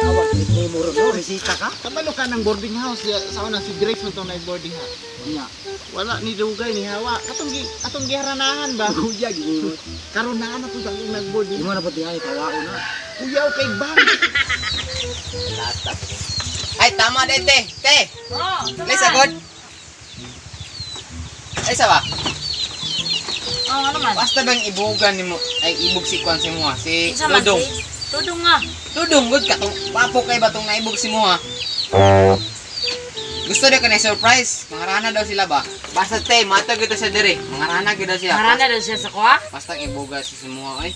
Awag ni muro no, resita ka? Kabalo ka ng boarding house sa una si Grace mo itong boarding house. Nya. Wala ni dugay ni hawa. Atong giharanahan ba? Kuya gingot. Karon na to sa akong nag-boarding. Imo na pati ay kawao na. Kuyaw kay bang. Lata. Ay, tama din, te. Te. Oh, Lisa, good. Ay, sawa. Oh, ano man? Basta bang ibugan ni mo, ay ibug si Kwan si mo ha? Si Isa man Dudong. si Dudong nga. Dudong, good ka. Papo kay ba itong naibog si mo ha? Gusto niya ka na surprise. Mangarana daw sila ba? Basta te, matag ito siya dire. Mangarana daw siya. Marana daw siya sa kuha. Basta ibuga si mo ay.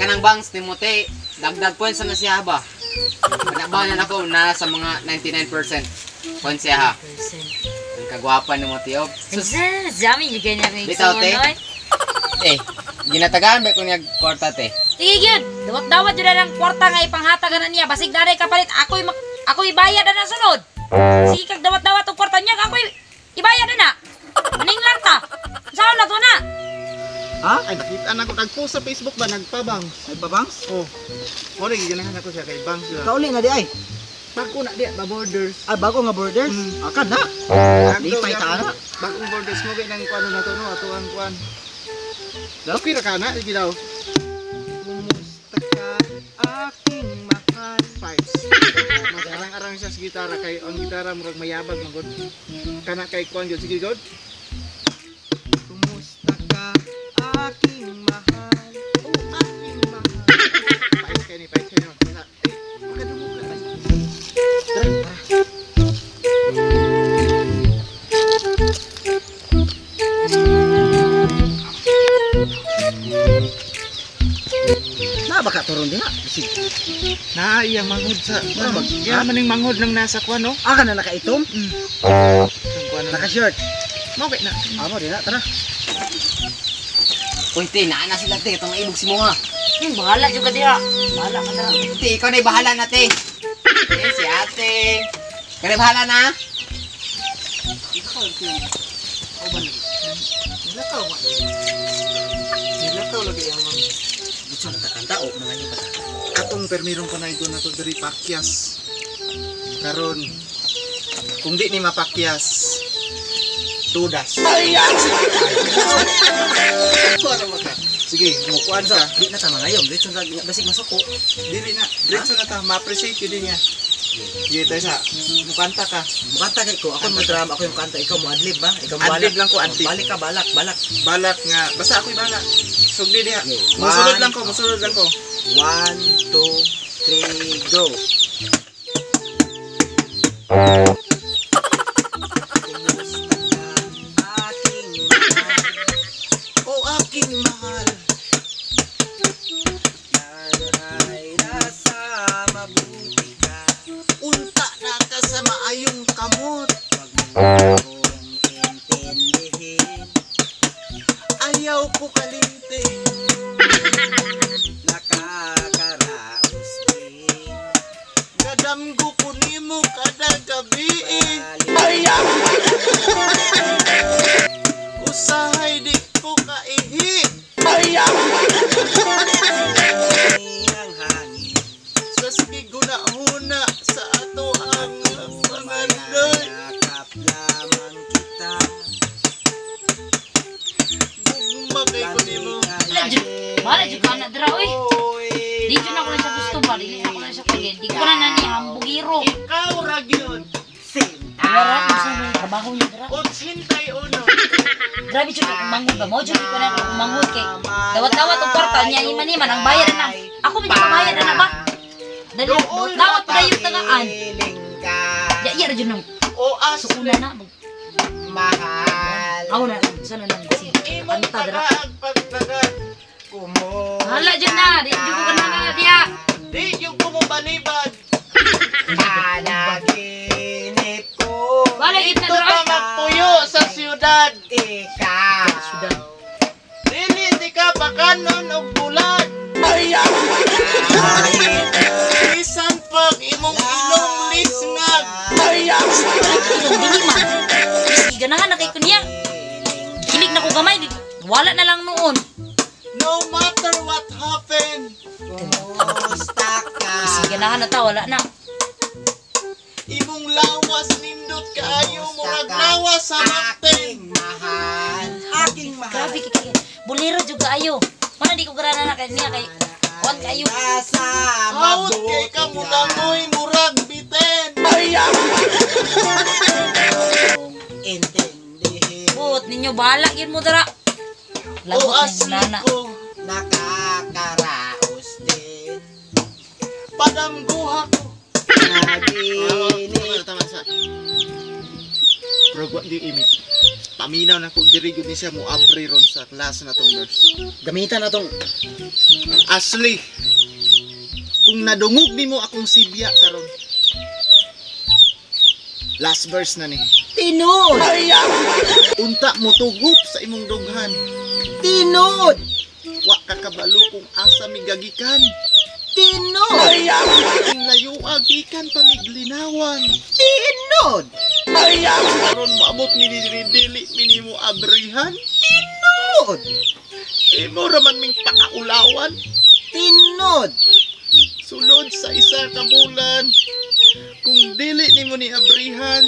Kanang bangs ni mo te, dagdag points na siya ba? Panabahan na ako na sa mga 99% points siya ha. Ang kagwapa ni mo tiyo. Sus, Jami juga niya may bitaw te. Eh, ginatagaan ba ko niya kwarta te? Sige gyud. Dawat-dawat jud na ng kwarta nga ipanghatagan na niya. Basig dare kapalit ako'y bayad na sunod. Sige kag dawat-dawat og kwarta niya ako'y ibayad na. Maninglar ta. Saan na to na? Ha? Ay nakita na ko nag-post sa Facebook ba nagpabang. Ay babangs? Oh. Ora giganahan ako siya kay bang sila. Kauli na di ay. Pagko na diya ba borders. Ay bago nga borders. Akan na. Lipay ta na. Bagong borders mo kay nang kuano na to no ato ang kuan. Okay ra kana di daw. Kumusta ka aking mahal pipes. Arang-arang siya sa gitara kay ang gitara murag mayabag man gud. Kana kay kuan gyud sige gud. Kumusta ka aking mahal. Oh aking mahal. Pipes kay ni pipes kay no. Makadungog na tayo. Na baka turon diha. Bisig. Na iyang manghod sa mag. Kaya maning manghod nang nasa kuan no. Aka na nakaitom. Ang kuan na. Naka-shirt. Mo kay na. Amo din na tara. Uy te, naana sila te, itong naibog si mo ha. Bahala juga dia. Bahala ka na. Te, ikaw na'y bahala na te. Eh, si ate. Ikaw na'y bahala na. Nilakaw lagi ang mga Gusto na takanta o mga niyo ba? atong permirong panay doon na to diri pakyas. Karon kung di ni mapakyas tudas. Para maka. Sige, mukuan ka. Di na ta mangayom, dito na basig masuko. Dili na. Diretso na ta, ma-appreciate yun din niya. Sige tayo sa mukanta ka. Mukanta kay ko, ako mo drama, ako yung kanta, ikaw mo adlib ba? Ikaw mo Adlib lang ko, adlib. Balik ka, balak. Balak nga. Basta ako'y balak. Sugdi diha. Okay. Musulod lang ko, musulod lang ko. 1, 2, 3, go. Oh, aking mahal. Unta na ka sa maayong kamot. Ayaw ko kalinte. Kadamgo ko nimo kada gabi. Ayaw. Usahay di ko kaihi. Ayaw. Sa sige guna-huna sa ato ang pangandoy. Gugma kay ko nimo. Bahala jud ka na dira oy. Di jud na ko na siya gusto ba? Dili na ko na siya kaya. Di ko na nani hambugiro. Ikaw ra gyud. Wala gusto mo trabaho niya dira. Otsintay uno. Grabe jud ako manghod ba? Mo jud ko na ako manghod kay. Dawat-dawat og kwarta niya iman-iman ang bayad na. Ako man jud bayad na ba? Dali dawat pa yung tagaan. Ya ra jud nang O as sukuna na. Mahal. Ako na sana lang si. imong Anta dira. pagdagan. Kumo. Hala jud na, di jud ko na dia. Di yung kumubalibad. Panaginip ko. Balik Ito na pa dira. magpuyo sa siyudad. Ikaw. Sudan. Dili di ka pakanon og bulan. Bisan pag imong ilong lisngag. Ilong dili man. Ganahan na kay kunya. Hilig na ko gamay. Wala na lang noon. No matter what happened. ganahan na ta, wala na. Imong lawas nindot kaayo murag lawas sa makten. Aking mahal. Grabe kay bolero juga ayo. Mana di ko garana na kay niya kay kuan kayo. Maut kay ka mulangoy murag biten. Intindihin. But ninyo bahala gyud mo dara. O Labot na asli nana. ko Nakakaraos din. padamguha ko. Naginip. Tama sa. Pero wa di imit. Paminaw na ko diri gud ni siya mo abre ron sa klase na tong verse. Gamitan na tong Asli. Kung nadungog nimo akong sibya karon. Last verse na ni. tinod. Unta mo tugup sa imong dughan. Tinod. Wa ka kabalo kung asa migagikan. Tinod. Ing layo agikan pamiglinawan. Tinod. Karon maabot mi dili minimo abrihan. Tinod. Imo raman ming pakaulawan. Tinod. Sulod sa isa ka bulan. Kung dili nimo ni abrihan,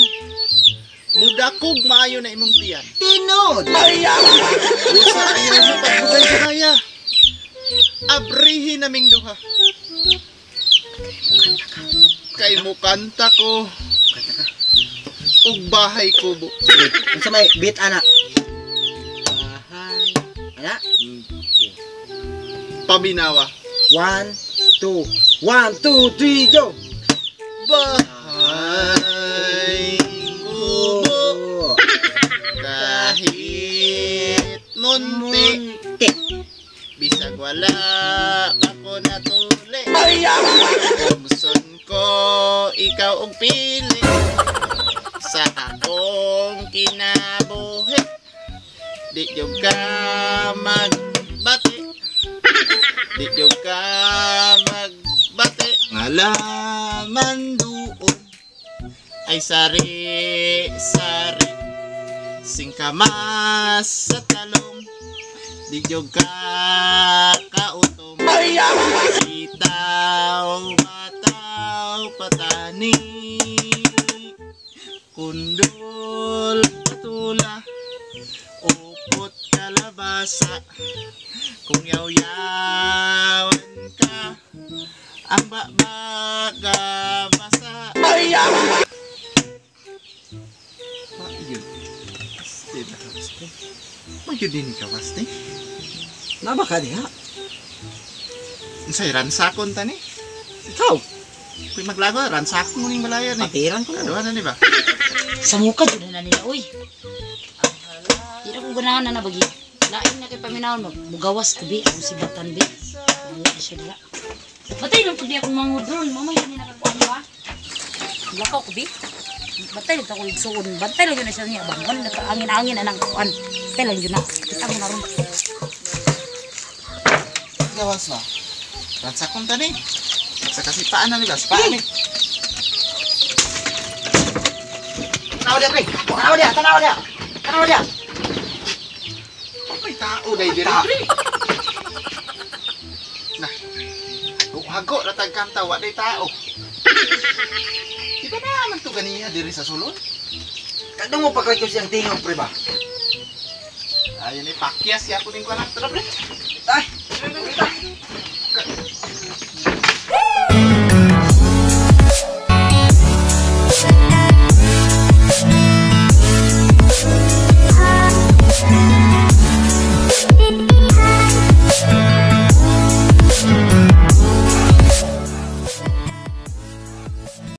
mudakog maayo na imong tiyan. Tinod. Usa ayaw mo pagbugay kaya. Abrihin naming duha. Kay mo kanta ko. Ug bahay kubo. Sige, unsa may beat anak? Bahay. Anak? Pabinawa. 1, 2. 1, 2, 3, go. Bahay kubo. Oh. Kahit munti. Munti. Bisag wala ako natuli. Kumson ko ikaw og pili sa akong kinabuhi. Di jud ka magbati. Di jud ka magbati. Ngalaman doon ay sari-sari. Singkamas sa talong. Di jud ka kautom. Sitaw, mataw, patani. Kundol, patula. Upot, kalabasa. Kung yaw-yawan ka, ang babaga basa. Ayun. Stay na kaste. Magyud din ka kaste. Naba ka diha? Unsay ransakon ta ni? Ikaw. Kuy maglago ransakon mo ning malaya ni. Patiran ko. Kaduha na ni ba? Sa muka jud na nila oy. Di na ko ganahan na bagi. Lain na kay paminawon mugawas ko bi ang sibatan bi. Wala na siya dira. Batay lang pudi akong mangudron, mama yun na kakuan ba? Lakaw ko bi. Batay lang ako igsuon. Batay lang yun na siya niya bangon nakaangin-angin anang kuan. Batay lang yun na. Kita mo na ron. Gawas na. Ransakon ta ni. Sa kasipaan na ni ba? Sipaan ni. Tanaw dia, pre. Tanaw dia, tanaw dia. Tanaw dia. May tao dai diri. Nah. Hago ra tag kanta wa day tao. Di ba naman to ganiya diri sa sulod? Kadto mo pa kay siyang tingog, pre ba? Ayun ni pakyas ya kuning ko na. Tara pre.